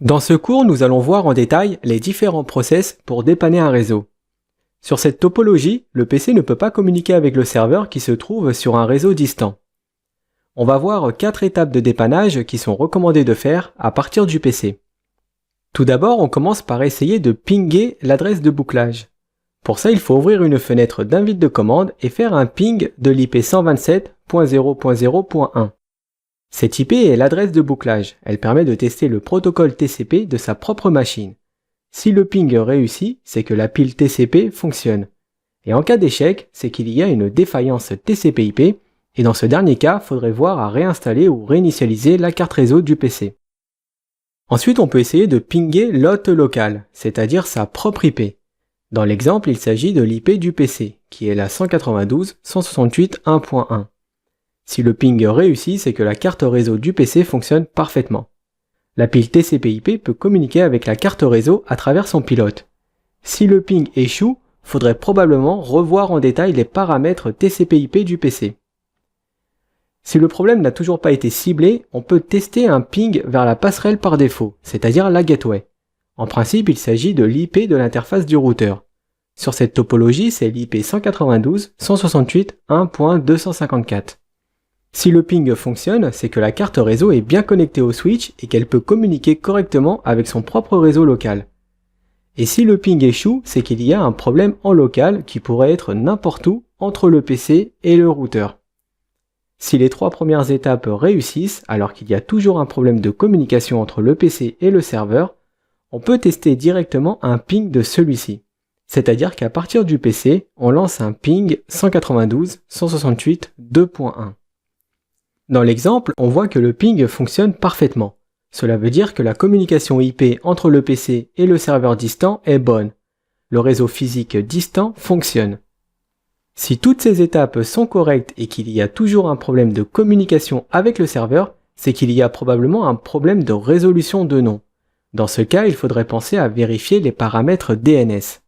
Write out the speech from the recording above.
Dans ce cours, nous allons voir en détail les différents process pour dépanner un réseau. Sur cette topologie, le PC ne peut pas communiquer avec le serveur qui se trouve sur un réseau distant. On va voir 4 étapes de dépannage qui sont recommandées de faire à partir du PC. Tout d'abord, on commence par essayer de pinguer l'adresse de bouclage. Pour ça, il faut ouvrir une fenêtre d'invite de commande et faire un ping de l'IP 127.0.0.1. Cette IP est l'adresse de bouclage. Elle permet de tester le protocole TCP de sa propre machine. Si le ping réussit, c'est que la pile TCP fonctionne. Et en cas d'échec, c'est qu'il y a une défaillance TCP/IP, et dans ce dernier cas, il faudrait voir à réinstaller ou réinitialiser la carte réseau du PC. Ensuite, on peut essayer de pinguer l'hôte local, c'est-à-dire sa propre IP. Dans l'exemple, il s'agit de l'IP du PC, qui est la 192.168.1.1. Si le ping réussit, c'est que la carte réseau du PC fonctionne parfaitement. La pile TCP/IP peut communiquer avec la carte réseau à travers son pilote. Si le ping échoue, faudrait probablement revoir en détail les paramètres TCP/IP du PC. Si le problème n'a toujours pas été ciblé, on peut tester un ping vers la passerelle par défaut, c'est-à-dire la gateway. En principe, il s'agit de l'IP de l'interface du routeur. Sur cette topologie, c'est l'IP 192.168.1.254. Si le ping fonctionne, c'est que la carte réseau est bien connectée au switch et qu'elle peut communiquer correctement avec son propre réseau local. Et si le ping échoue, c'est qu'il y a un problème en local qui pourrait être n'importe où entre le PC et le routeur. Si les 3 premières étapes réussissent, alors qu'il y a toujours un problème de communication entre le PC et le serveur, on peut tester directement un ping de celui-ci. C'est-à-dire qu'à partir du PC, on lance un ping 192.168.2.1. Dans l'exemple, on voit que le ping fonctionne parfaitement. Cela veut dire que la communication IP entre le PC et le serveur distant est bonne. Le réseau physique distant fonctionne. Si toutes ces étapes sont correctes et qu'il y a toujours un problème de communication avec le serveur, c'est qu'il y a probablement un problème de résolution de nom. Dans ce cas, il faudrait penser à vérifier les paramètres DNS.